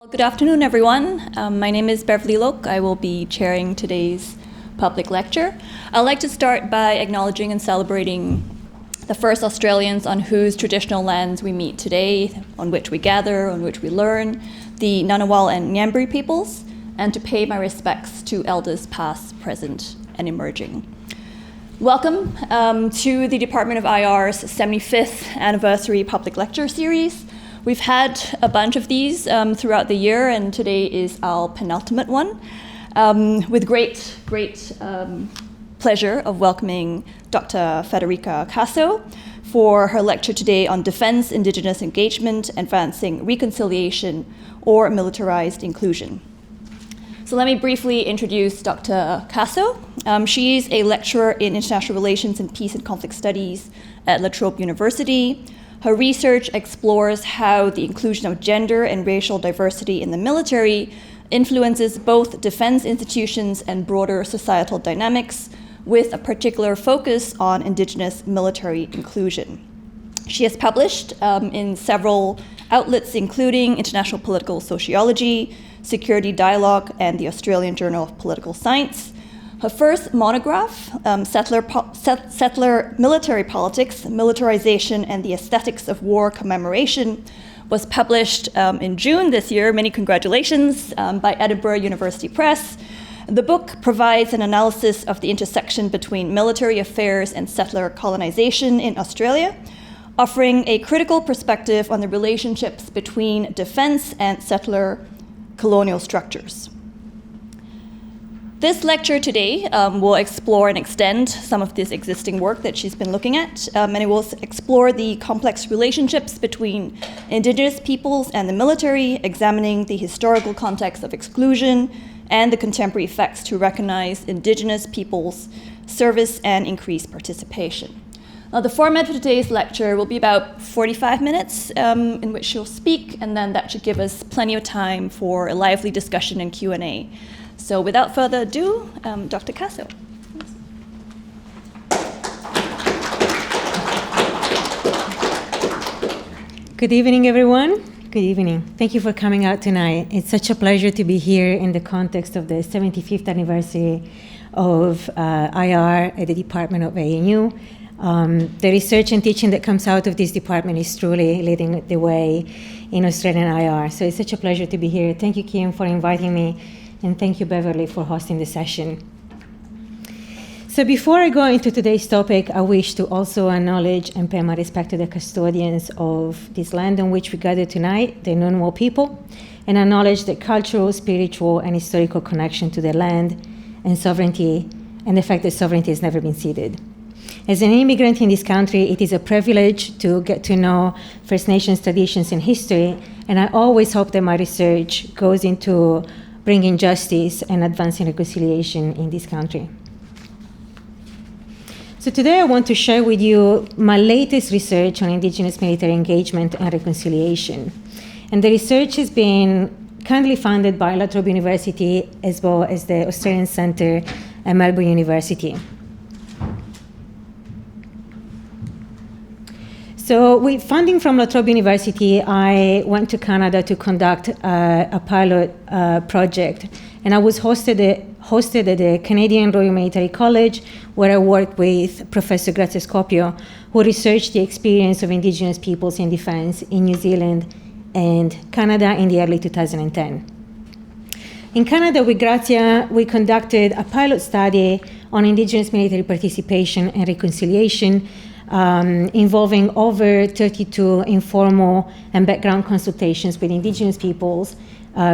Good afternoon, everyone. My name is Beverly Loke. I will be chairing today's public lecture. I'd like to start by acknowledging and celebrating the first Australians on whose traditional lands we meet today, on which we gather, on which we learn, the Ngunnawal and Ngambri peoples, and to pay my respects to elders past, present, and emerging. Welcome to the Department of IR's 75th anniversary public lecture series. We've had a bunch of these throughout the year, and today is our penultimate one, with great pleasure of welcoming Dr. Federica Caso for her lecture today on Defense, Indigenous Engagement, Advancing Reconciliation, or Militarized Inclusion. So let me briefly introduce Dr. Caso. She's a lecturer in International Relations and Peace and Conflict Studies at La Trobe University. Her research explores how the inclusion of gender and racial diversity in the military influences both defense institutions and broader societal dynamics, with a particular focus on Indigenous military inclusion. She has published in several outlets, including International Political Sociology, Security Dialogue, and the Australian Journal of Political Science. Her first monograph, Settler Military Politics, Militarization and the Aesthetics of War Commemoration, was published in June this year, many congratulations, by Edinburgh University Press. The book provides an analysis of the intersection between military affairs and settler colonization in Australia, offering a critical perspective on the relationships between defense and settler colonial structures. This lecture today will explore and extend some of this existing work that she's been looking at, and it will explore the complex relationships between Indigenous peoples and the military, examining the historical context of exclusion and the contemporary effects to recognize Indigenous peoples' service and increase participation. Now, the format for today's lecture will be about 45 minutes in which she'll speak, and then that should give us plenty of time for a lively discussion and Q&A. So without further ado, Dr. Caso. Good evening, everyone. Good evening. Thank you for coming out tonight. It's such a pleasure to be here in the context of the 75th anniversary of IR at the Department of ANU. The research and teaching that comes out of this department is truly leading the way in Australian IR. So it's such a pleasure to be here. Thank you, Kim, for inviting me. And thank you, Beverly, for hosting the session. So before I go into today's topic, I wish to also acknowledge and pay my respect to the custodians of this land on which we gather tonight, the Ngunnawal people, and acknowledge the cultural, spiritual, and historical connection to the land and sovereignty, and the fact that sovereignty has never been ceded. As an immigrant in this country, it is a privilege to get to know First Nations traditions and history, and I always hope that my research goes into bringing justice and advancing reconciliation in this country. So today I want to share with you my latest research on Indigenous military engagement and reconciliation. And the research has been kindly funded by La Trobe University as well as the Australian Centre at Melbourne University. So with funding from La Trobe University, I went to Canada to conduct a pilot project. And I was hosted at the Canadian Royal Military College, where I worked with Professor Grazia Scopio, who researched the experience of Indigenous peoples in defense in New Zealand and Canada in the early 2010. In Canada, with Grazia, we conducted a pilot study on Indigenous military participation and reconciliation, involving over 32 informal and background consultations with Indigenous peoples,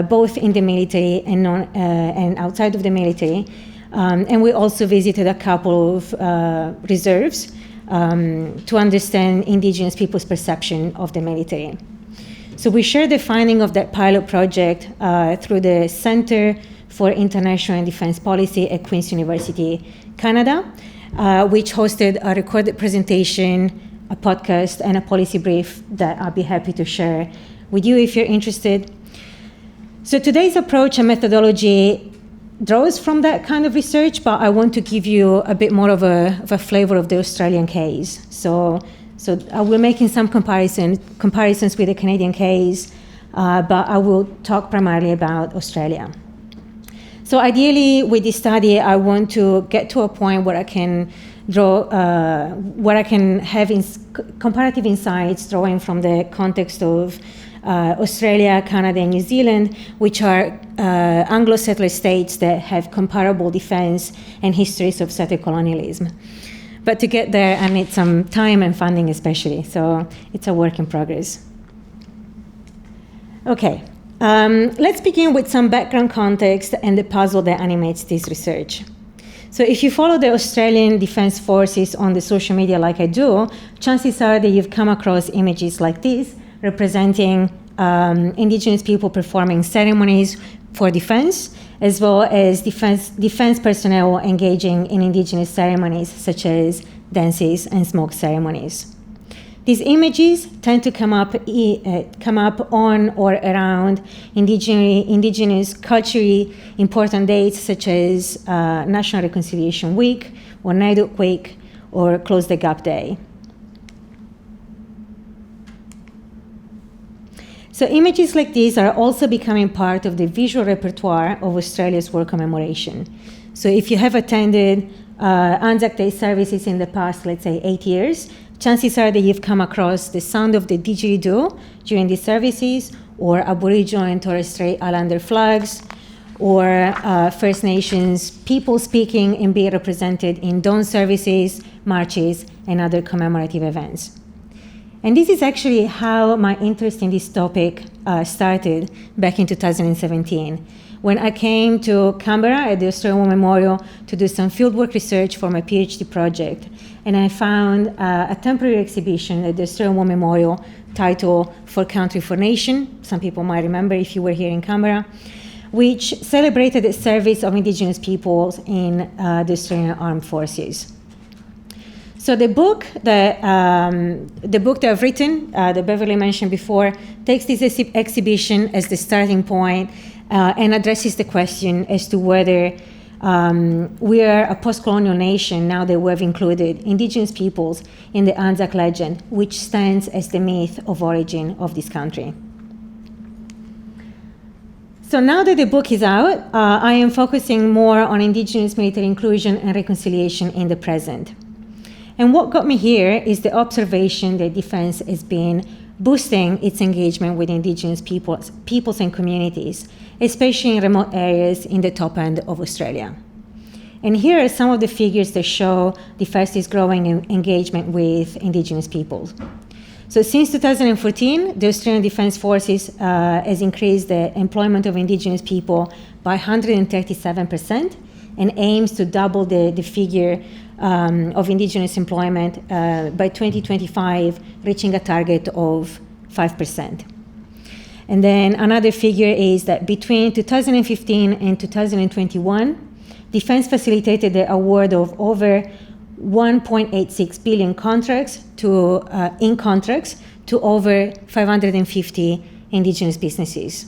both in the military and outside of the military. And we also visited a couple of reserves to understand Indigenous people's perception of the military. So we shared the finding of that pilot project through the Center for International and Defense Policy at Queen's University, Canada, which hosted a recorded presentation, a podcast, and a policy brief that I'll be happy to share with you if you're interested. So today's approach and methodology draws from that kind of research, but I want to give you a bit more of a flavor of the Australian case. So I will making some comparisons with the Canadian case, but I will talk primarily about Australia. So ideally, with this study, I want to get to a point where I can where I can have comparative insights drawing from the context of Australia, Canada, and New Zealand, which are Anglo-settler states that have comparable defense and histories of settler colonialism. But to get there, I need some time and funding especially, so it's a work in progress. Okay, let's begin with some background context and the puzzle that animates this research. So if you follow the Australian Defence Forces on the social media like I do, chances are that you've come across images like this, representing Indigenous people performing ceremonies for defense, as well as defense personnel engaging in Indigenous ceremonies such as dances and smoke ceremonies. These images tend to come up on or around Indigenous culturally important dates such as National Reconciliation Week or Naiduk Week or Close the Gap Day. So images like these are also becoming part of the visual repertoire of Australia's war commemoration. So if you have attended Anzac Day services in the past, let's say 8 years, chances are that you've come across the sound of the didgeridoo during these services, or Aboriginal and Torres Strait Islander flags, or First Nations people speaking and being represented in dawn services, marches, and other commemorative events. And this is actually how my interest in this topic started back in 2017, when I came to Canberra at the Australian War Memorial to do some fieldwork research for my PhD project. And I found a temporary exhibition at the Australian War Memorial titled For Country, for Nation. Some people might remember if you were here in Canberra, which celebrated the service of Indigenous peoples in the Australian Armed Forces. So the book that I've written, that Beverly mentioned before, takes this exhibition as the starting point and addresses the question as to whether we are a post-colonial nation now that we have included Indigenous peoples in the Anzac legend, which stands as the myth of origin of this country. So now that the book is out, I am focusing more on Indigenous military inclusion and reconciliation in the present. And what got me here is the observation that defense has been boosting its engagement with Indigenous peoples and communities, especially in remote areas in the top end of Australia. And here are some of the figures that show the fastest growing engagement with Indigenous peoples. So since 2014, the Australian Defence Forces has increased the employment of Indigenous people by 137% and aims to double the figure of Indigenous employment by 2025, reaching a target of 5%. And then another figure is that between 2015 and 2021, Defence facilitated the award of over 1.86 billion in contracts to over 550 Indigenous businesses.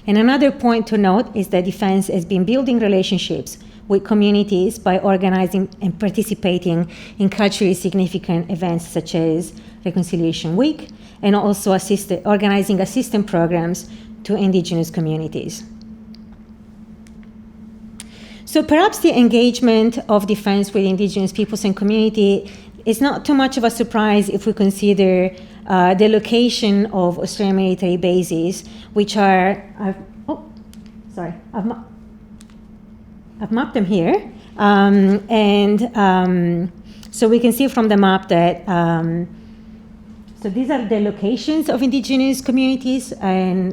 And another point to note is that Defence has been building relationships with communities by organizing and participating in culturally significant events such as Reconciliation Week, and also organizing assistance programs to Indigenous communities. So perhaps the engagement of Defence with Indigenous peoples and community is not too much of a surprise if we consider the location of Australian military bases, which are, I've mapped them here. So we can see from the map that, so these are the locations of Indigenous communities, and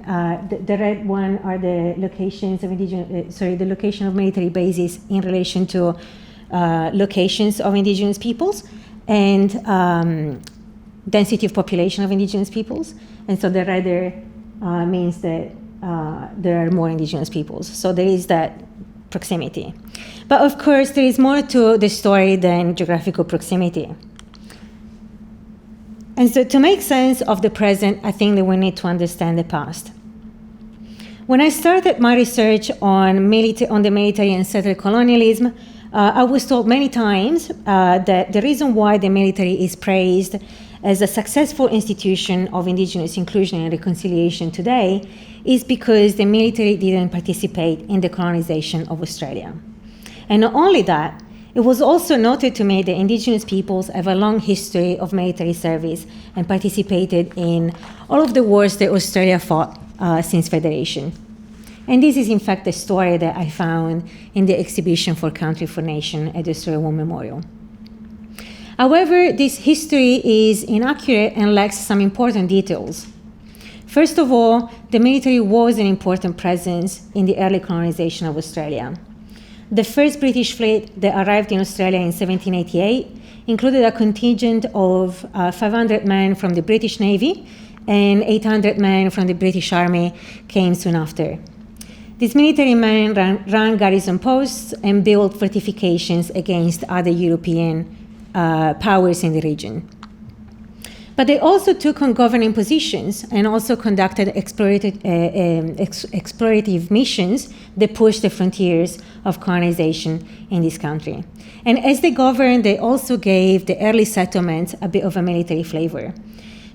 the red one are the locations of the location of military bases in relation to locations of Indigenous peoples, and density of population of Indigenous peoples. And so the redder means that there are more Indigenous peoples. So there is that proximity. But of course, there is more to the story than geographical proximity. And so to make sense of the present, I think that we need to understand the past. When I started my research on the military and settler colonialism, I was told many times that the reason why the military is praised as a successful institution of Indigenous inclusion and reconciliation today is because the military didn't participate in the colonization of Australia. And not only that, it was also noted to me that Indigenous peoples have a long history of military service and participated in all of the wars that Australia fought since Federation. And this is in fact the story that I found in the exhibition for Country for Nation at the Australia War Memorial. However, this history is inaccurate and lacks some important details. First of all, the military was an important presence in the early colonization of Australia. The first British fleet that arrived in Australia in 1788 included a contingent of 500 men from the British Navy, and 800 men from the British Army came soon after. These military men ran garrison posts and built fortifications against other European powers in the region. But they also took on governing positions and also conducted explorative missions that pushed the frontiers of colonization in this country. And as they governed, they also gave the early settlements a bit of a military flavor.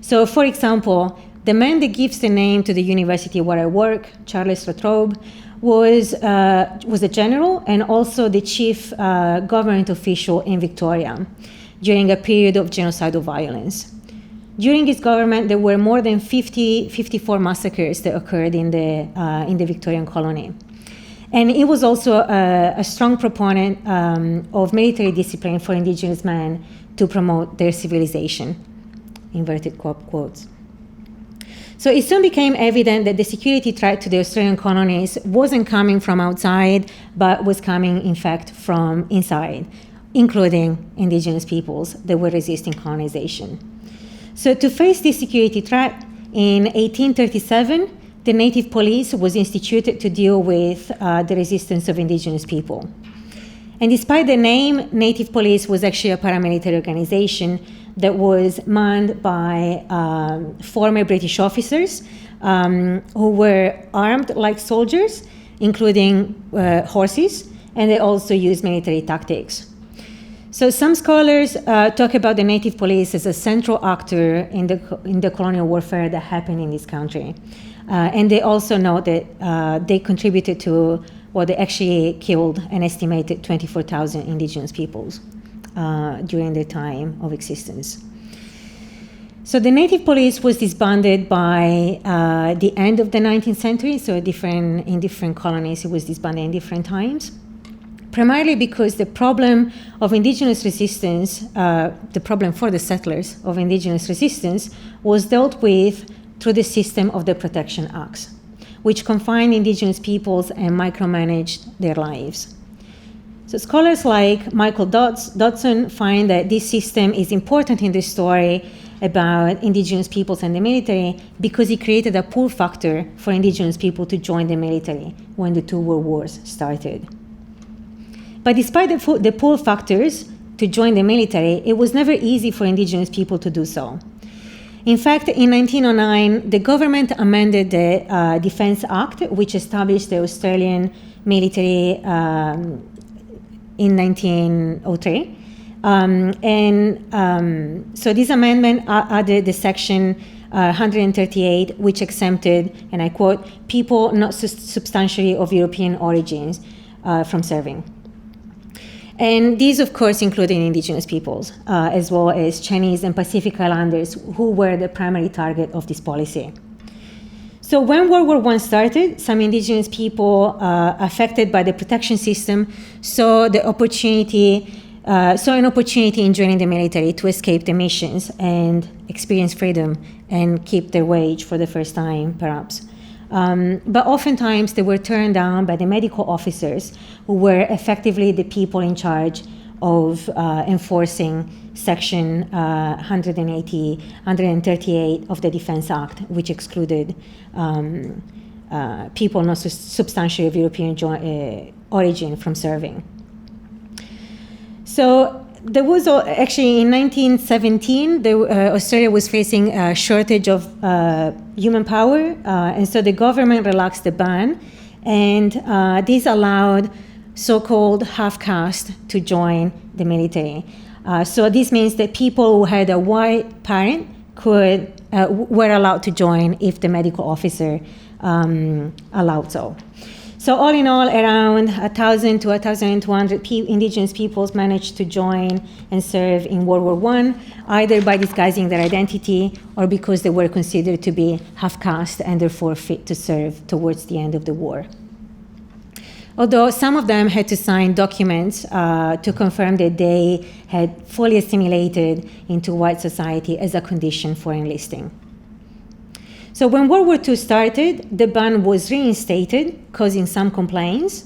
So, for example, the man that gives the name to the university where I work, Charles Latrobe, was a general and also the chief government official in Victoria during a period of genocidal violence. During his government, there were more than 54 massacres that occurred in the Victorian colony. And he was also a strong proponent of military discipline for Indigenous men to promote their civilization, inverted quotes. So it soon became evident that the security threat to the Australian colonies wasn't coming from outside, but was coming, in fact, from inside, including Indigenous peoples that were resisting colonization. So to face this security threat, in 1837, the Native Police was instituted to deal with the resistance of Indigenous people. And despite the name, Native Police was actually a paramilitary organization that was manned by former British officers who were armed like soldiers, including horses, and they also used military tactics. So some scholars talk about the Native Police as a central actor in the colonial warfare that happened in this country. And they also note that they contributed to, well, they actually killed an estimated 24,000 Indigenous peoples during their time of existence. So the Native Police was disbanded by the end of the 19th century, so in different colonies it was disbanded in different times, primarily because the problem of Indigenous resistance, the problem for the settlers of Indigenous resistance, was dealt with through the system of the Protection Acts, which confined Indigenous peoples and micromanaged their lives. So scholars like Michael Dodson find that this system is important in the story about Indigenous peoples and the military because it created a pull factor for Indigenous people to join the military when the two world wars started. But despite the pull factors to join the military, it was never easy for Indigenous people to do so. In fact, in 1909, the government amended the Defence Act, which established the Australian military in 1903. So this amendment added the section 138, which exempted, and I quote, people not substantially of European origins from serving. And these, of course, included Indigenous peoples, as well as Chinese and Pacific Islanders, who were the primary target of this policy. So when World War I started, some Indigenous people affected by the protection system saw an opportunity in joining the military to escape the missions and experience freedom and keep their wage for the first time, perhaps. But oftentimes they were turned down by the medical officers, who were effectively the people in charge of enforcing Section 138 of the Defence Act, which excluded people not substantially of European origin from serving. So there was actually in 1917, Australia was facing a shortage of human power, and so the government relaxed the ban, and this allowed so-called half-caste to join the military. So this means that people who had a white parent were allowed to join if the medical officer allowed so. So all in all, around 1,000 to 1,200 indigenous peoples managed to join and serve in World War I, either by disguising their identity or because they were considered to be half-caste and therefore fit to serve towards the end of the war. Although some of them had to sign documents to confirm that they had fully assimilated into white society as a condition for enlisting. So when World War II started, the ban was reinstated, causing some complaints.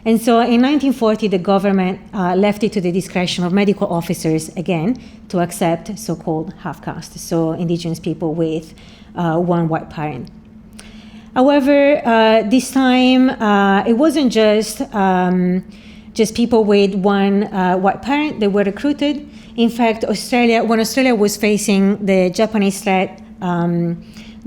And so in 1940, the government left it to the discretion of medical officers, again, to accept so-called half-caste, so indigenous people with one white parent. However, this time, it wasn't just people with one white parent that were recruited. In fact, when Australia was facing the Japanese threat,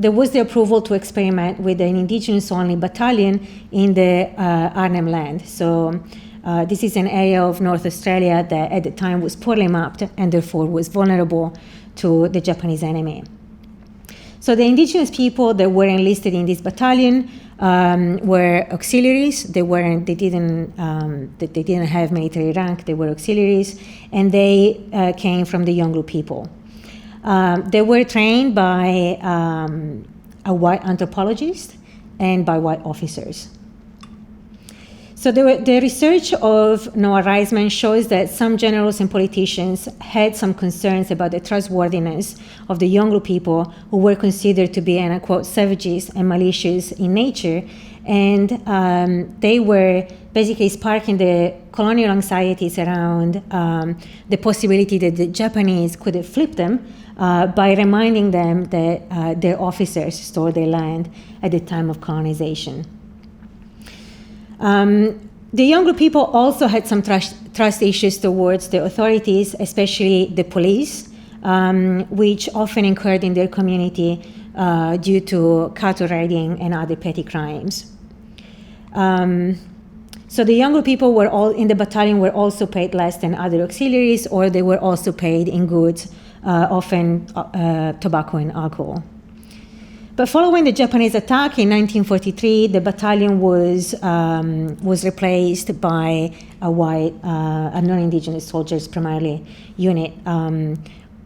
there was the approval to experiment with an indigenous-only battalion in the Arnhem Land. So this is an area of North Australia that at the time was poorly mapped and therefore was vulnerable to the Japanese enemy. So the indigenous people that were enlisted in this battalion were auxiliaries. They didn't have military rank. They were auxiliaries, and they came from the Yolngu people. They were trained by a white anthropologist and by white officers. So the research of Noah Reisman shows that some generals and politicians had some concerns about the trustworthiness of the Yolngu people who were considered to be, and I quote, savages and malicious in nature, and they were basically sparking the colonial anxieties around the possibility that the Japanese could have flipped them by reminding them that their officers stole their land at the time of colonization. The Yolngu people also had some trust issues towards the authorities, especially the police, which often occurred in their community due to cattle raiding and other petty crimes. So the Yolngu people were all in the battalion were also paid less than other auxiliaries, or they were also paid in goods, often tobacco and alcohol. But following the Japanese attack in 1943, the battalion was replaced by a non-indigenous soldiers primarily unit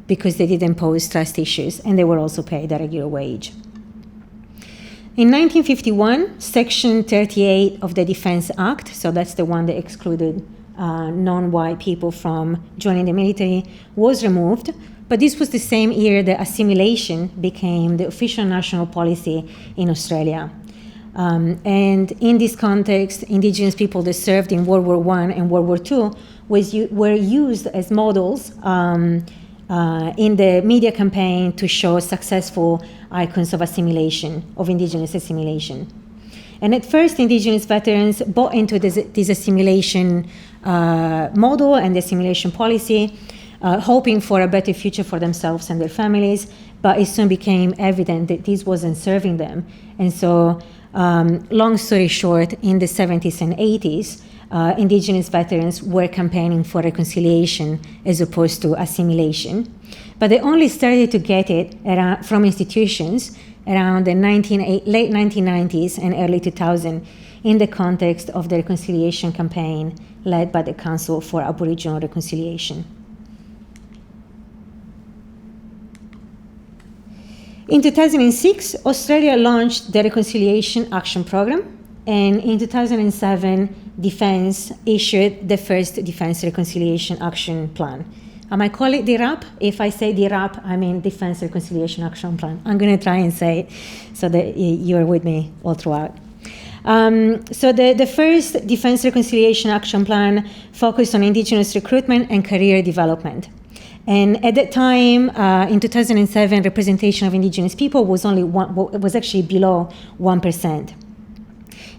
because they didn't pose trust issues, and they were also paid a regular wage. In 1951, Section 38 of the Defense Act, so that's the one that excluded non-white people from joining the military, was removed. But this was the same year that assimilation became the official national policy in Australia. And in this context, indigenous people that served in World War I and World War II were used as models in the media campaign to show successful icons of assimilation, of indigenous assimilation. And at first, indigenous veterans bought into this assimilation model and the assimilation policy, hoping for a better future for themselves and their families, but it soon became evident that this wasn't serving them. And so, long story short, in the 70s and 80s, indigenous veterans were campaigning for reconciliation as opposed to assimilation. But they only started to get it from institutions around the late 1990s and early 2000s in the context of the reconciliation campaign led by the Council for Aboriginal Reconciliation. In 2006, Australia launched the Reconciliation Action Programme, and in 2007, Defence issued the first Defence Reconciliation Action Plan. I might call it DRAP. If I say DRAP, I mean Defence Reconciliation Action Plan. I'm going to try and say it so that you're with me all throughout. So the first Defence Reconciliation Action Plan focused on Indigenous recruitment and career development. And at that time, in 2007, representation of Indigenous people was actually below 1%.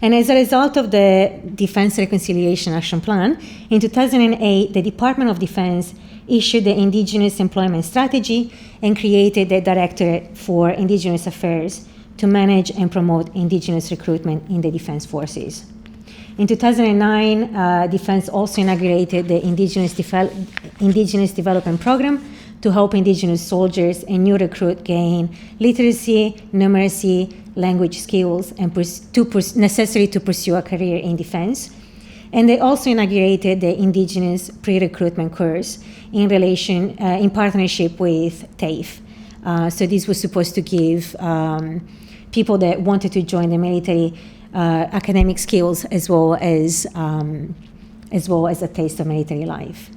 And as a result of the Defence Reconciliation Action Plan, in 2008, the Department of Defence issued the Indigenous Employment Strategy and created the Directorate for Indigenous Affairs to manage and promote Indigenous recruitment in the Defence Forces. In 2009, Defense also inaugurated the Indigenous Development Program to help Indigenous soldiers and new recruits gain literacy, numeracy, language skills, and necessary to pursue a career in defense. And they also inaugurated the Indigenous pre-recruitment course in partnership with TAFE. So this was supposed to give people that wanted to join the military academic skills as well as a taste of military life.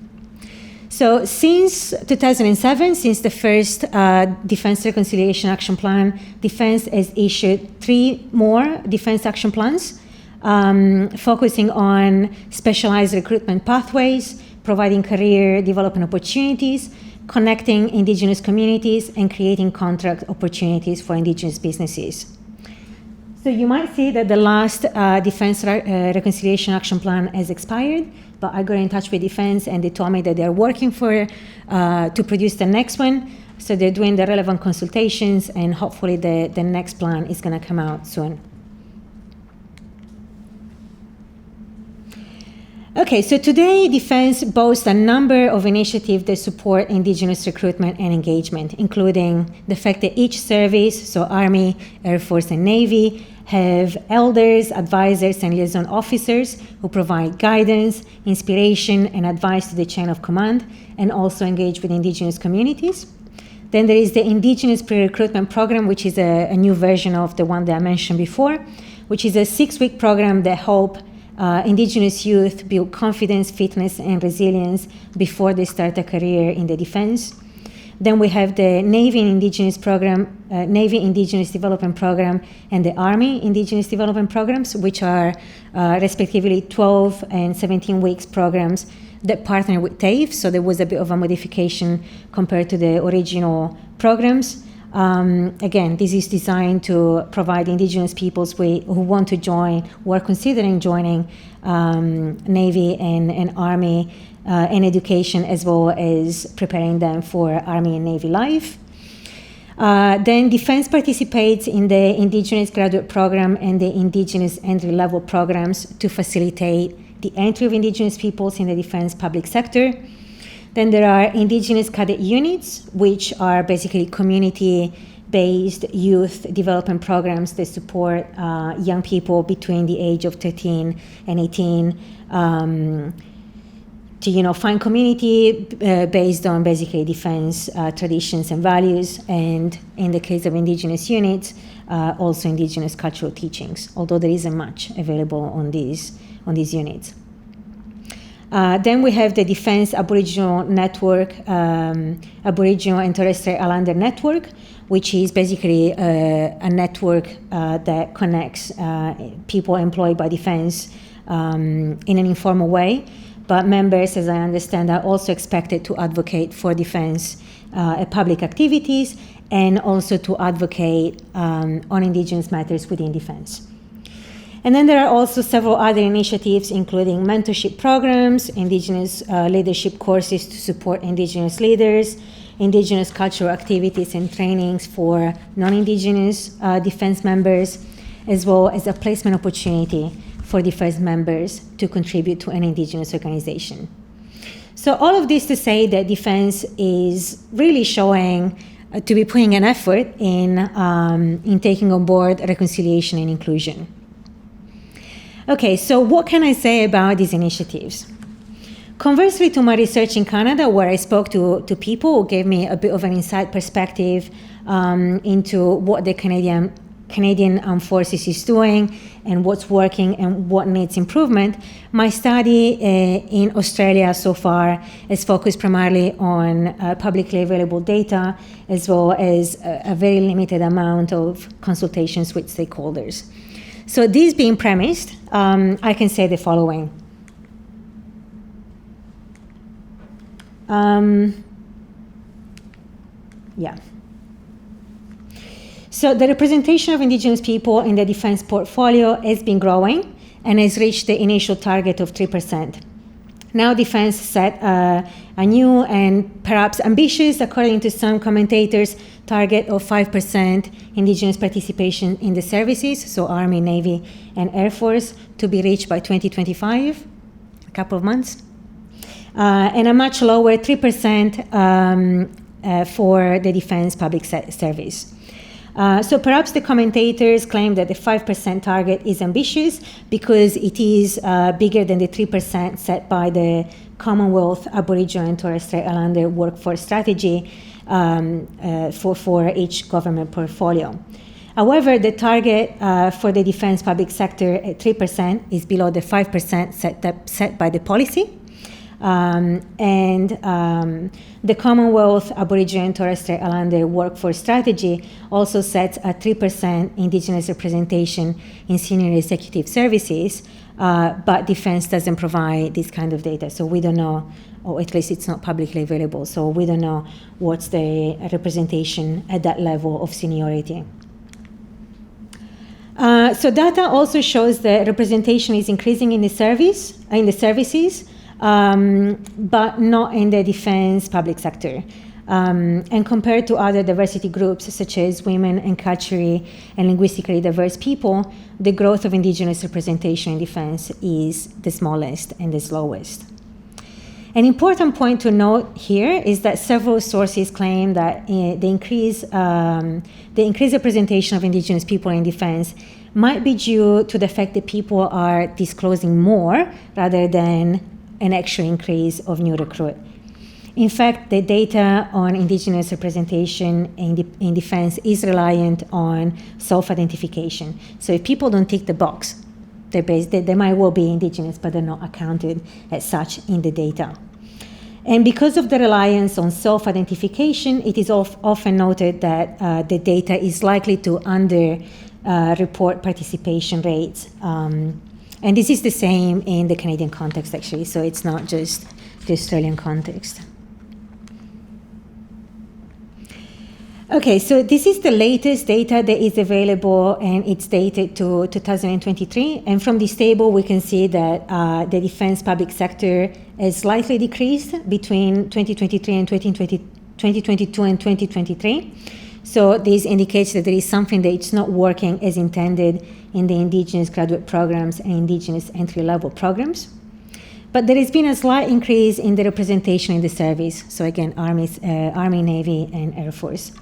So since 2007, since the first Defense Reconciliation Action Plan, Defense has issued 3 more Defense Action Plans, focusing on specialized recruitment pathways, providing career development opportunities, connecting Indigenous communities, and creating contract opportunities for Indigenous businesses. So you might see that the last Defense Reconciliation Action Plan has expired, but I got in touch with Defense and they told me that they're working to produce the next one. So they're doing the relevant consultations, and hopefully the next plan is going to come out soon. Okay, so today Defense boasts a number of initiatives that support Indigenous recruitment and engagement, including the fact that each service, so Army, Air Force, and Navy, have elders, advisors, and liaison officers who provide guidance, inspiration, and advice to the chain of command, and also engage with Indigenous communities. Then there is the Indigenous Pre-Recruitment Program, which is a new version of the one that I mentioned before, which is a 6-week program that helps Indigenous youth build confidence, fitness, and resilience before they start a career in the defense. Then we have the Navy Indigenous Program, Navy Indigenous Development Program, and the Army Indigenous Development Programs, which are respectively 12 and 17 weeks programs that partner with TAFE. So there was a bit of a modification compared to the original programs. Again, this is designed to provide Indigenous peoples who want to join, who are considering joining Navy and Army and education, as well as preparing them for Army and Navy life. Then Defense participates in the Indigenous Graduate Program and the Indigenous Entry-Level programs to facilitate the entry of Indigenous peoples in the defense public sector. Then there are Indigenous Cadet Units, which are basically community-based youth development programs that support young people between the age of 13 and 18 to find community based on basically defense traditions and values, and in the case of Indigenous units, also Indigenous cultural teachings, although there isn't much available on these units. Then we have the Defense Aboriginal Network, Aboriginal and Torres Strait Islander Network, which is basically a network that connects people employed by Defense in an informal way. But members, as I understand, are also expected to advocate for Defense at public activities and also to advocate on Indigenous matters within Defense. And then there are also several other initiatives, including mentorship programs, Indigenous leadership courses to support Indigenous leaders, Indigenous cultural activities and trainings for non-Indigenous defense members, as well as a placement opportunity for defense members to contribute to an Indigenous organization. So all of this to say that Defense is really showing to be putting an effort in taking on board reconciliation and inclusion. Okay, so what can I say about these initiatives? Conversely to my research in Canada, where I spoke to people who gave me a bit of an inside perspective into what the Canadian Armed Forces is doing and what's working and what needs improvement, my study in Australia so far is focused primarily on publicly available data, as well as a very limited amount of consultations with stakeholders. So this being premised, I can say the following. So the representation of Indigenous people in the defense portfolio has been growing and has reached the initial target of 3%. Now Defense set a new and perhaps ambitious, according to some commentators, target of 5% Indigenous participation in the services, so Army, Navy, and Air Force, to be reached by 2025, a couple of months. And a much lower 3% for the Defense Public Service. So perhaps the commentators claim that the 5% target is ambitious because it is bigger than the 3% set by the Commonwealth Aboriginal and Torres Strait Islander Workforce Strategy for each government portfolio. However, the target for the defense public sector at 3% is below the 5% set by the policy. The Commonwealth Aboriginal and Torres Strait Islander Workforce Strategy also sets a 3% Indigenous representation in senior executive services, but Defense doesn't provide this kind of data, so we don't know, or at least it's not publicly available, so we don't know what's the representation at that level of seniority. So data also shows that representation is increasing in the services, but not in the defense public sector. And compared to other diversity groups, such as women and culturally and linguistically diverse people, the growth of Indigenous representation in defense is the smallest and the slowest. An important point to note here is that several sources claim that the increased representation of Indigenous people in defense might be due to the fact that people are disclosing more rather than an actual increase of new recruit. In fact, the data on Indigenous representation in defense is reliant on self-identification. So if people don't tick the box, they might well be Indigenous, but they're not accounted as such in the data. And because of the reliance on self-identification, it is often noted that the data is likely to report participation rates. And this is the same in the Canadian context, actually, so it's not just the Australian context. Okay, so this is the latest data that is available, and it's dated to 2023. And from this table, we can see that the defense public sector has slightly decreased between 2023 and 2022 and 2023. So this indicates that there is something that it's not working as intended in the Indigenous graduate programs and Indigenous entry-level programs. But there has been a slight increase in the representation in the service. So again, Army, Navy, and Air Force.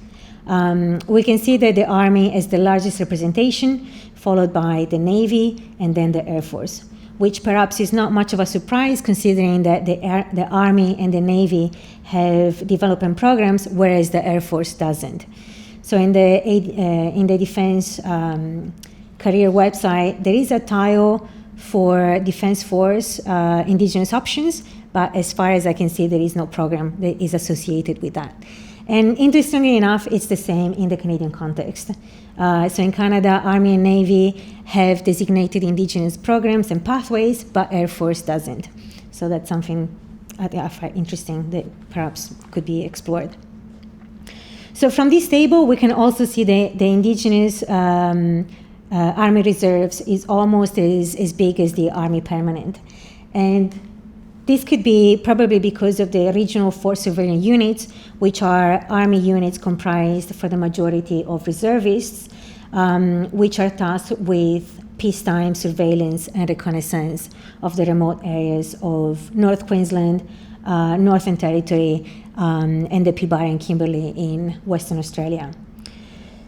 We can see that the Army has the largest representation, followed by the Navy and then the Air Force, which perhaps is not much of a surprise considering that the Army and the Navy have development programs, whereas the Air Force doesn't. So in the Defense career website, there is a tile for Defense Force Indigenous options, but as far as I can see, there is no program that is associated with that. And interestingly enough, it's the same in the Canadian context. So in Canada, Army and Navy have designated Indigenous programs and pathways, but Air Force doesn't. So that's something I find interesting that perhaps could be explored. So from this table, we can also see the Indigenous Army Reserves is almost as big as the Army Permanent. And this could be probably because of the regional force surveillance units, which are Army units comprised for the majority of reservists, which are tasked with peacetime surveillance and reconnaissance of the remote areas of North Queensland, Northern Territory, and the Pilbara and Kimberley in Western Australia.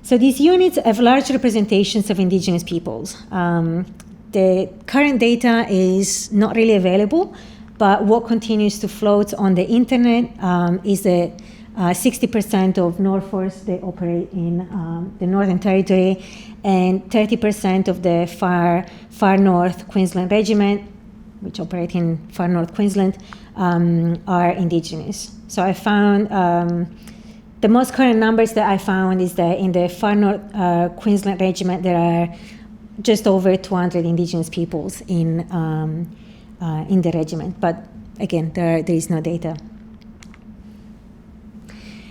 So these units have large representations of Indigenous peoples. The current data is not really available, but what continues to float on the internet is that 60% of Northforce, they operate in the Northern Territory, and 30% of the Far North Queensland Regiment, which operate in Far North Queensland, are Indigenous. So I found the most current numbers that I found is that in the Far North Queensland Regiment, there are just over 200 Indigenous peoples in the regiment, but again, there is no data.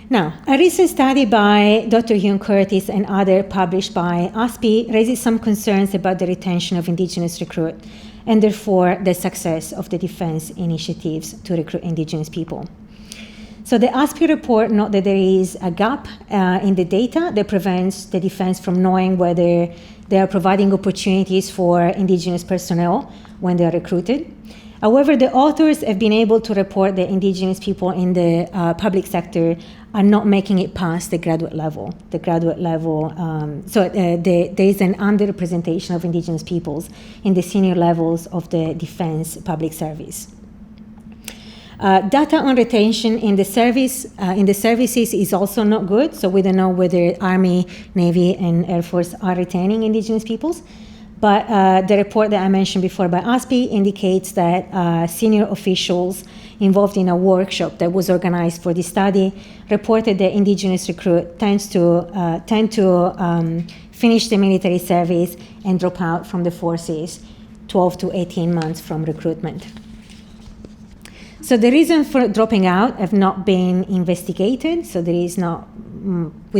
Now, a recent study by Dr. Hugh Curtis and others published by ASPI raises some concerns about the retention of Indigenous recruits and therefore the success of the defense initiatives to recruit Indigenous people. So the ASPI report notes that there is a gap in the data that prevents the defense from knowing whether they are providing opportunities for Indigenous personnel when they are recruited. However, the authors have been able to report that Indigenous people in the public sector are not making it past the graduate level. There is an underrepresentation of Indigenous peoples in the senior levels of the defense public service. Data on retention in the services is also not good, so we don't know whether Army, Navy, and Air Force are retaining Indigenous peoples. But the report that I mentioned before by ASPI indicates that senior officials involved in a workshop that was organized for this study reported that Indigenous recruits tend to finish the military service and drop out from the forces 12 to 18 months from recruitment. So the reasons for dropping out have not been investigated, so we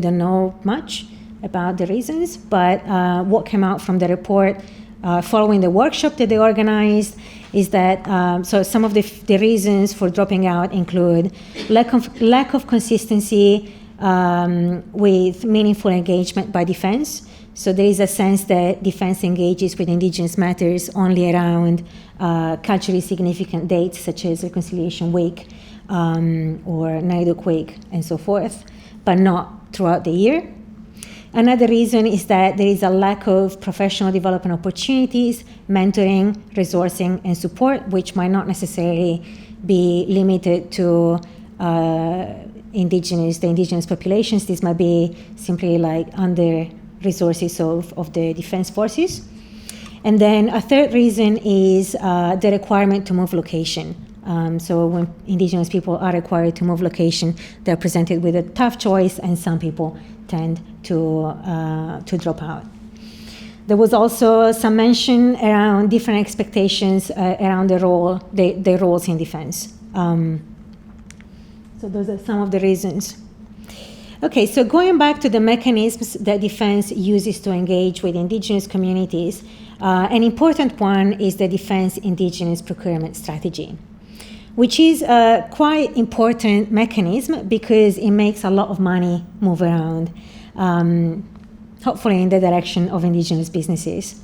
don't know much about the reasons, but what came out from the report following the workshop that they organized is that, so some of the reasons for dropping out include lack of consistency with meaningful engagement by defense. So there is a sense that defense engages with Indigenous matters only around culturally significant dates such as Reconciliation Week or Naiduk Week and so forth, but not throughout the year. Another reason is that there is a lack of professional development opportunities, mentoring, resourcing, and support, which might not necessarily be limited to the Indigenous populations. This might be simply like under resources of the defense forces. And then a third reason is the requirement to move location. So when Indigenous people are required to move location, they're presented with a tough choice, and some people tend to drop out. There was also some mention around different expectations around their roles in defense. So those are some of the reasons. Okay, so going back to the mechanisms that defense uses to engage with Indigenous communities, an important one is the Defense Indigenous Procurement Strategy, which is a quite important mechanism because it makes a lot of money move around, hopefully in the direction of Indigenous businesses.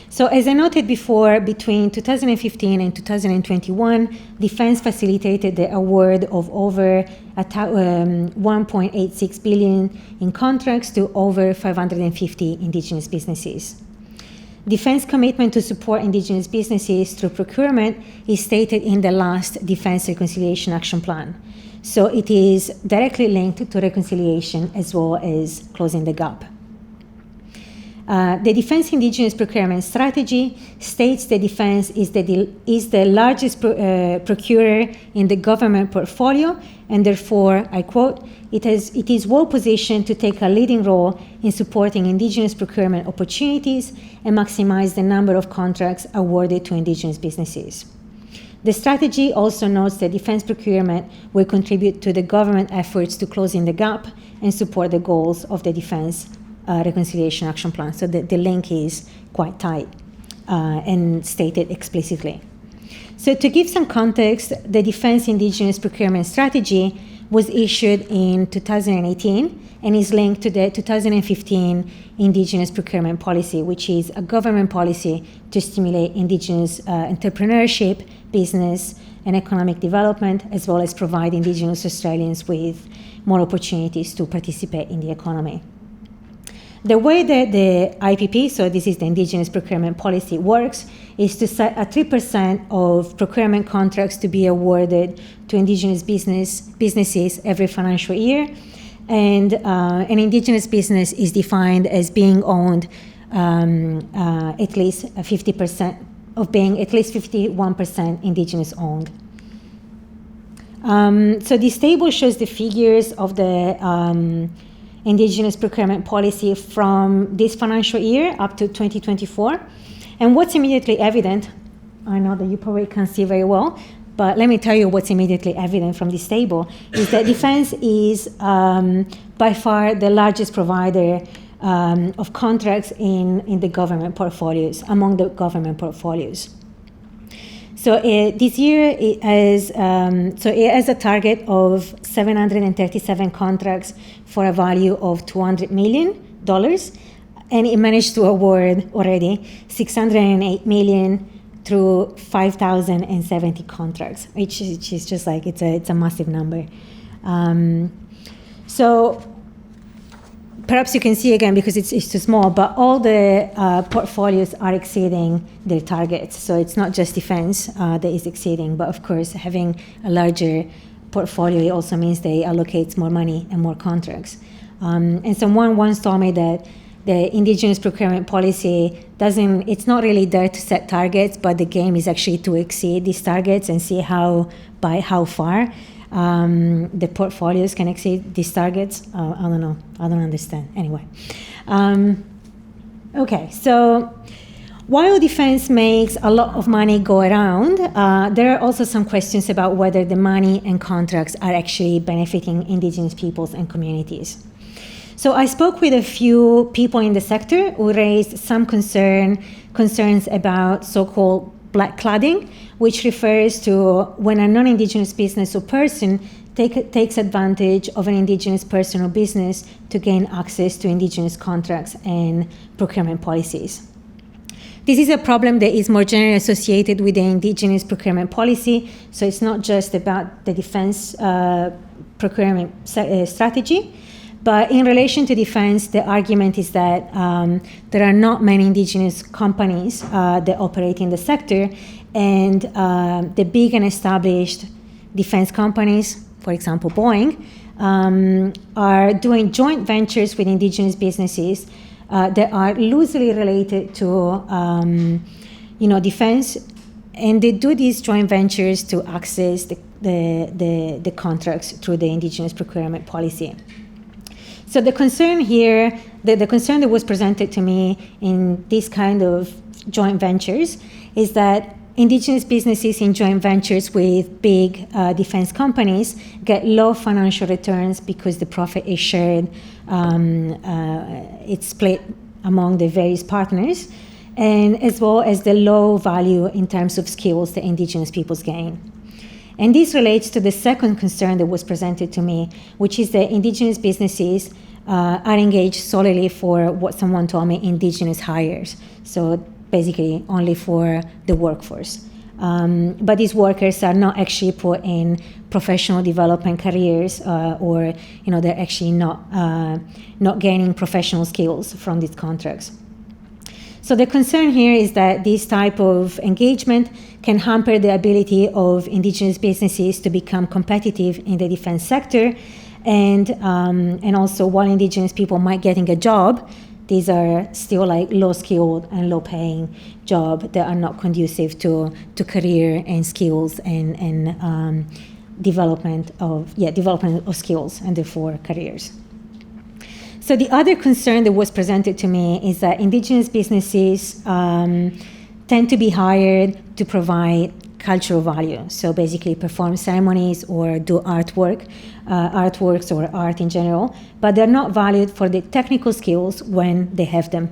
So as I noted before, between 2015 and 2021, Defense facilitated the award of over 1.86 billion in contracts to over 550 Indigenous businesses. Defense commitment to support Indigenous businesses through procurement is stated in the last Defense Reconciliation Action Plan. So it is directly linked to reconciliation as well as closing the gap. The Defense Indigenous Procurement Strategy states that defense is the largest procurer in the government portfolio, and therefore, I quote, it is well positioned to take a leading role in supporting Indigenous procurement opportunities and maximize the number of contracts awarded to Indigenous businesses. The strategy also notes that defense procurement will contribute to the government efforts to closing the gap and support the goals of the Defense Reconciliation Action Plan. So the link is quite tight and stated explicitly. So to give some context, the Defense Indigenous Procurement Strategy was issued in 2018 and is linked to the 2015 Indigenous Procurement Policy, which is a government policy to stimulate Indigenous entrepreneurship, business, and economic development, as well as provide Indigenous Australians with more opportunities to participate in the economy. The way that the IPP, so this is the Indigenous Procurement Policy, works is to set a 3% of procurement contracts to be awarded to Indigenous businesses every financial year. And an Indigenous business is defined as being owned at least 50%, of being at least 51% Indigenous owned. So this table shows the figures of the Indigenous procurement policy from this financial year up to 2024. And what's immediately evident, I know that you probably can't see very well, but let me tell you what's immediately evident from this table, is that defense is by far the largest provider of contracts in the government portfolios, among the government portfolios. So this year it has a target of 737 contracts for a value of $200 million, and it managed to award already $608 million through 5,070 contracts, which is just like, it's a massive number. So perhaps you can see again, because it's too small, but all the portfolios are exceeding their targets. So it's not just defense that is exceeding, but of course, having a larger portfolio, it also means they allocate more money and more contracts. And someone once told me that the Indigenous procurement policy it's not really there to set targets, but the game is actually to exceed these targets and see by how far the portfolios can exceed these targets. I don't know. I don't understand. Anyway. Okay, so while defense makes a lot of money go around, there are also some questions about whether the money and contracts are actually benefiting Indigenous peoples and communities. So I spoke with a few people in the sector who raised some concerns about so-called black cladding, which refers to when a non-Indigenous business or person takes advantage of an Indigenous person or business to gain access to Indigenous contracts and procurement policies. This is a problem that is more generally associated with the Indigenous procurement policy, so it's not just about the defense procurement strategy. But in relation to defense, the argument is that there are not many Indigenous companies that operate in the sector, and the big and established defense companies, for example, Boeing, are doing joint ventures with Indigenous businesses that are loosely related to defense, and they do these joint ventures to access the contracts through the Indigenous procurement policy. So the concern here, the concern that was presented to me in this kind of joint ventures is that Indigenous businesses in joint ventures with big defense companies get low financial returns because the profit is shared, it's split among the various partners, and as well as the low value in terms of skills that Indigenous peoples gain. And this relates to the second concern that was presented to me, which is that Indigenous businesses are engaged solely for what someone told me, Indigenous hires. So basically only for the workforce. But these workers are not actually put in professional development careers, or they're actually not gaining professional skills from these contracts. So the concern here is that this type of engagement can hamper the ability of Indigenous businesses to become competitive in the defense sector, and also while Indigenous people might getting a job, these are still like low-skilled and low-paying jobs that are not conducive to career and skills and development of skills and therefore careers. So the other concern that was presented to me is that Indigenous businesses tend to be hired to provide cultural value. So basically perform ceremonies or do artworks or art in general, but they're not valued for the technical skills when they have them.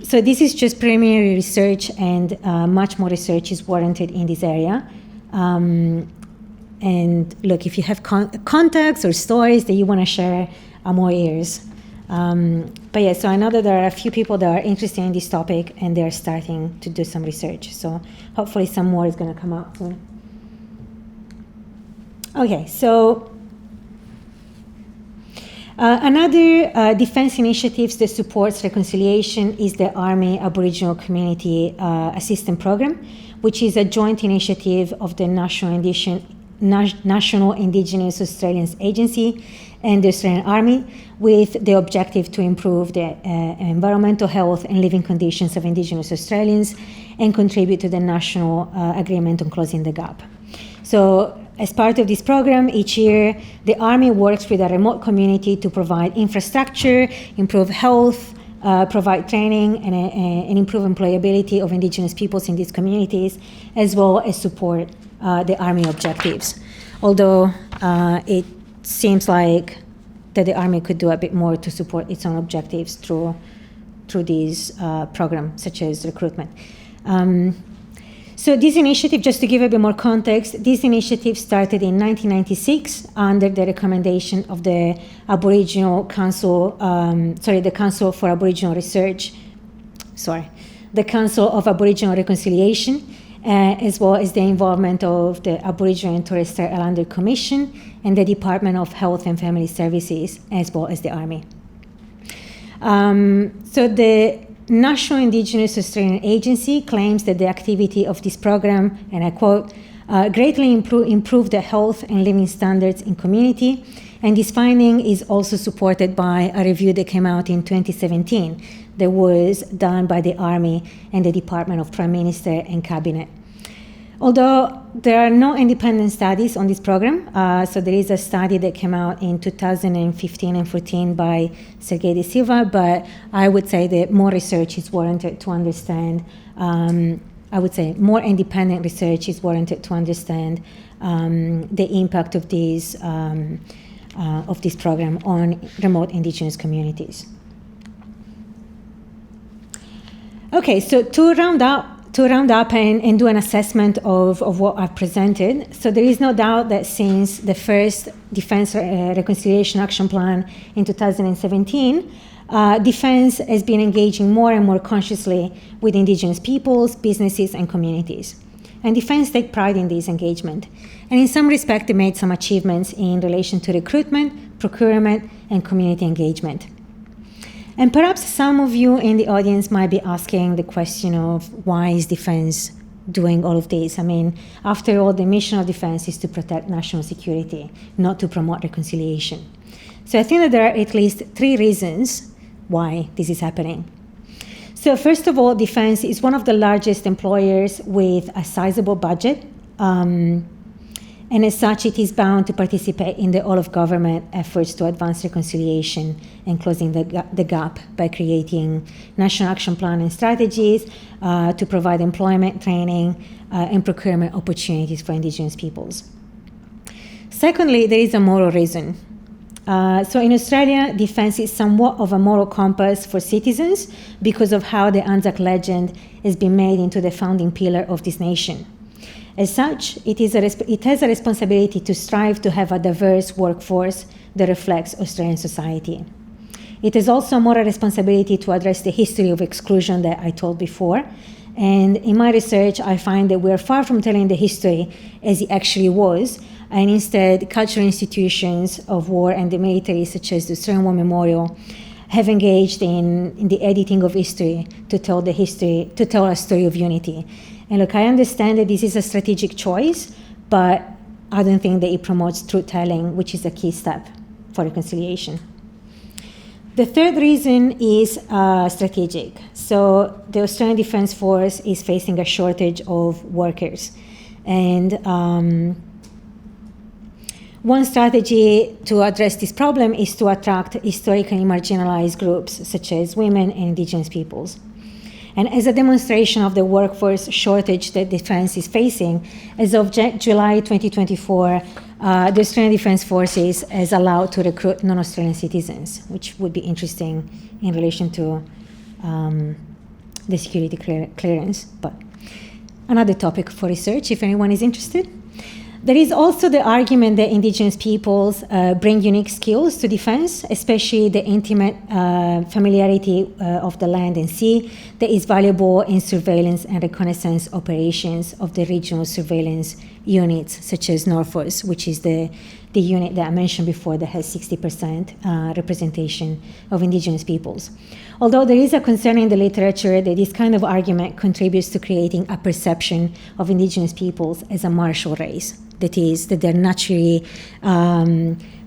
So this is just preliminary research, and much more research is warranted in this area. And look, if you have contacts or stories that you want to share, I'm all ears. But yeah, so I know that there are a few people that are interested in this topic, and they're starting to do some research. So hopefully some more is going to come out soon. Okay, so another defense initiative that supports reconciliation is the Army Aboriginal Community Assistance Program, which is a joint initiative of the National Indigenous Australians Agency and the Australian Army, with the objective to improve the environmental health and living conditions of Indigenous Australians and contribute to the national agreement on closing the gap. So as part of this program, each year, the Army works with a remote community to provide infrastructure, improve health, provide training, and improve employability of Indigenous peoples in these communities, as well as support the Army objectives. Although it seems like that the Army could do a bit more to support its own objectives through these programs, such as recruitment. So this initiative, just to give a bit more context, this initiative started in 1996 under the recommendation of the Aboriginal Council, the Council for Aboriginal Research, the Council of Aboriginal Reconciliation, as well as the involvement of the Aboriginal and Torres Strait Islander Commission and the Department of Health and Family Services, as well as the Army. So the National Indigenous Australian Agency claims that the activity of this program, and I quote, greatly improve the health and living standards in community, and this finding is also supported by a review that came out in 2017 that was done by the Army and the Department of Prime Minister and Cabinet. Although there are no independent studies on this program, so there is a study that came out in 2015 and 14 by Sergei de Silva, but I would say that more research is warranted to understand, more independent research is warranted to understand the impact of this program on remote Indigenous communities. Okay, so to round up and do an assessment of what I've presented. So there is no doubt that since the first Defence Reconciliation Action Plan in 2017, Defence has been engaging more and more consciously with Indigenous peoples, businesses, and communities. And Defence take pride in this engagement. And in some respect, they made some achievements in relation to recruitment, procurement, and community engagement. And perhaps some of you in the audience might be asking the question of why is Defence doing all of this? I mean, after all, the mission of Defence is to protect national security, not to promote reconciliation. So I think that there are at least 3 reasons why this is happening. So first of all, Defence is one of the largest employers with a sizable budget. And as such, it is bound to participate in the all-of-government efforts to advance reconciliation and closing the gap by creating national action plan and strategies to provide employment, training, and procurement opportunities for Indigenous peoples. Secondly, there is a moral reason. So in Australia, Defence is somewhat of a moral compass for citizens because of how the Anzac legend has been made into the founding pillar of this nation. As such, it has a responsibility to strive to have a diverse workforce that reflects Australian society. It is also a moral responsibility to address the history of exclusion that I told before. And in my research, I find that we are far from telling the history as it actually was, and instead, cultural institutions of war and the military, such as the Australian War Memorial, have engaged in the editing of history to tell a story of unity. And look, I understand that this is a strategic choice, but I don't think that it promotes truth-telling, which is a key step for reconciliation. The third reason is strategic. So the Australian Defence Force is facing a shortage of workers. And one strategy to address this problem is to attract historically marginalized groups, such as women and Indigenous peoples. And as a demonstration of the workforce shortage that Defence is facing, as of July 2024, the Australian Defence Forces is allowed to recruit non-Australian citizens, which would be interesting in relation to the security clearance. But another topic for research, if anyone is interested. There is also the argument that Indigenous peoples bring unique skills to defense, especially the intimate familiarity of the land and sea that is valuable in surveillance and reconnaissance operations of the regional surveillance units, such as Northwest, which is the unit that I mentioned before that has 60% representation of Indigenous peoples. Although there is a concern in the literature that this kind of argument contributes to creating a perception of Indigenous peoples as a martial race, that is, that they're naturally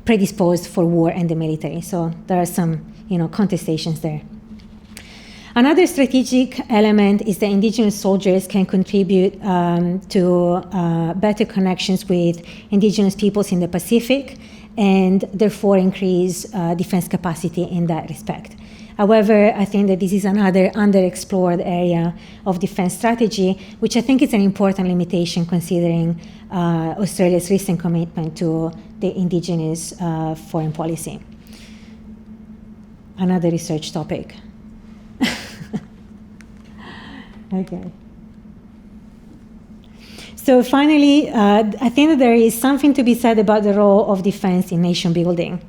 predisposed for war and the military. So there are some, contestations there. Another strategic element is that Indigenous soldiers can contribute to better connections with Indigenous peoples in the Pacific and therefore increase defense capacity in that respect. However, I think that this is another underexplored area of defense strategy, which I think is an important limitation considering Australia's recent commitment to the Indigenous foreign policy. Another research topic. Okay. So finally, I think that there is something to be said about the role of defense in nation building.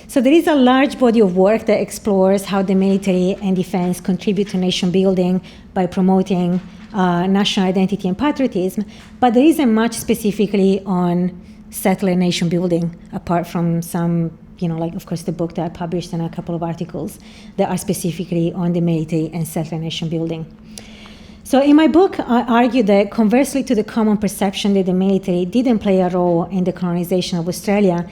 So there is a large body of work that explores how the military and defense contribute to nation building by promoting national identity and patriotism, but there isn't much specifically on settler nation building, apart from some, like, of course, the book that I published and a couple of articles that are specifically on the military and settler nation building. So in my book, I argue that conversely to the common perception that the military didn't play a role in the colonization of Australia,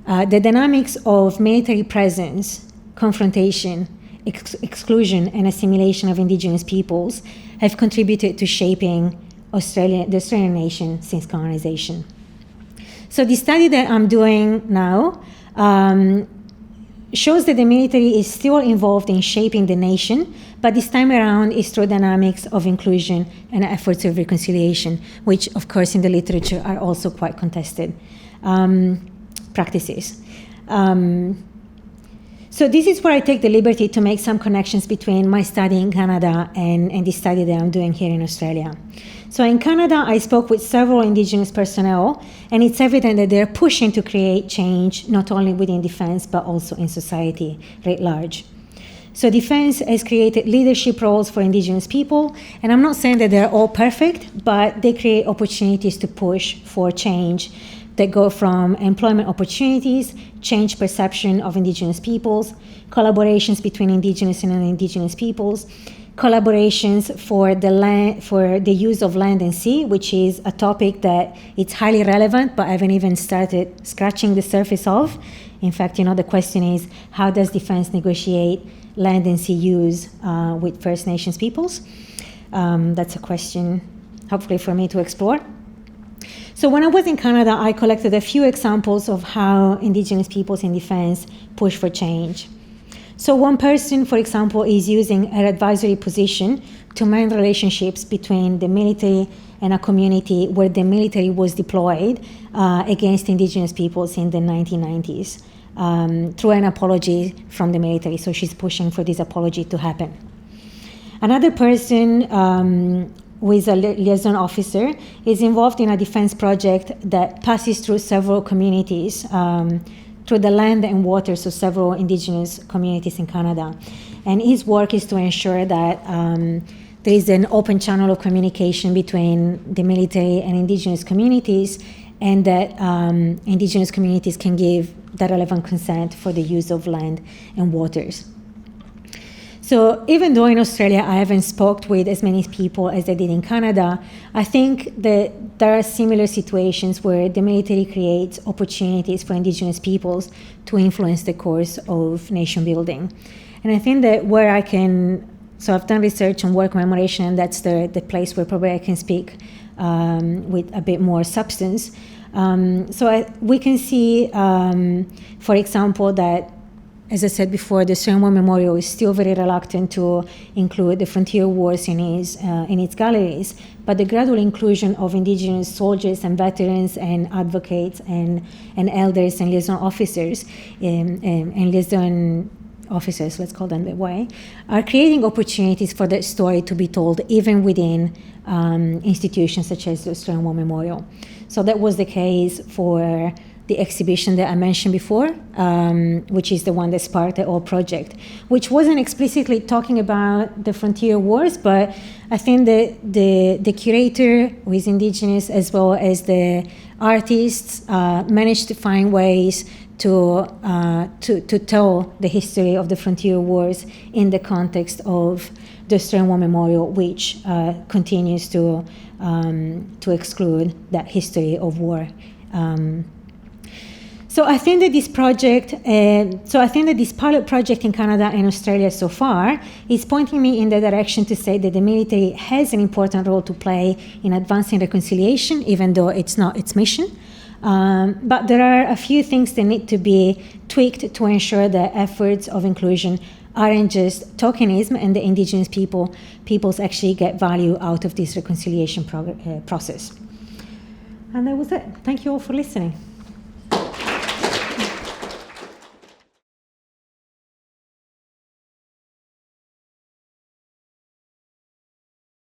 the dynamics of military presence, confrontation, exclusion, and assimilation of Indigenous peoples have contributed to shaping the Australian nation since colonization. So the study that I'm doing now shows that the military is still involved in shaping the nation, but this time around is through dynamics of inclusion and efforts of reconciliation, which, of course, in the literature are also quite contested practices. So this is where I take the liberty to make some connections between my study in Canada and the study that I'm doing here in Australia. So in Canada, I spoke with several Indigenous personnel, and it's evident that they're pushing to create change, not only within defense, but also in society writ large. So defense has created leadership roles for Indigenous people, and I'm not saying that they're all perfect, but they create opportunities to push for change that go from employment opportunities, change perception of Indigenous peoples, collaborations between Indigenous and non-Indigenous peoples, collaborations for the use of land and sea, which is a topic that it's highly relevant, but I haven't even started scratching the surface of. In fact, the question is, how does defense negotiate land and sea use with First Nations peoples? That's a question, hopefully, for me to explore. So when I was in Canada, I collected a few examples of how Indigenous peoples in defense push for change. So one person, for example, is using her advisory position to mend relationships between the military and a community where the military was deployed against Indigenous peoples in the 1990s through an apology from the military. So she's pushing for this apology to happen. Another person who is a liaison officer, is involved in a defense project that passes through several communities, through the land and water, so several Indigenous communities in Canada. And his work is to ensure that there is an open channel of communication between the military and Indigenous communities, and that Indigenous communities can give the relevant consent for the use of land and waters. So even though in Australia I haven't spoken with as many people as I did in Canada, I think that there are similar situations where the military creates opportunities for Indigenous peoples to influence the course of nation building. And I think that so I've done research on war commemoration, and that's the place where probably I can speak with a bit more substance. We can see, for example, that, as I said before, the Australian War Memorial is still very reluctant to include the frontier wars in its galleries, but the gradual inclusion of Indigenous soldiers and veterans and advocates and elders and liaison officers and liaison officers, let's call them that way, are creating opportunities for that story to be told even within institutions such as the Australian War Memorial. So that was the case for the exhibition that I mentioned before, which is the one that sparked the whole project, which wasn't explicitly talking about the frontier wars, but I think that the curator, who is Indigenous, as well as the artists, managed to find ways to tell the history of the frontier wars in the context of the Australian War Memorial, which continues to exclude that history of war. So I think that this pilot project in Canada and Australia so far is pointing me in the direction to say that the military has an important role to play in advancing reconciliation, even though it's not its mission. But there are a few things that need to be tweaked to ensure that efforts of inclusion aren't just tokenism, and the Indigenous peoples actually get value out of this reconciliation process. And that was it. Thank you all for listening.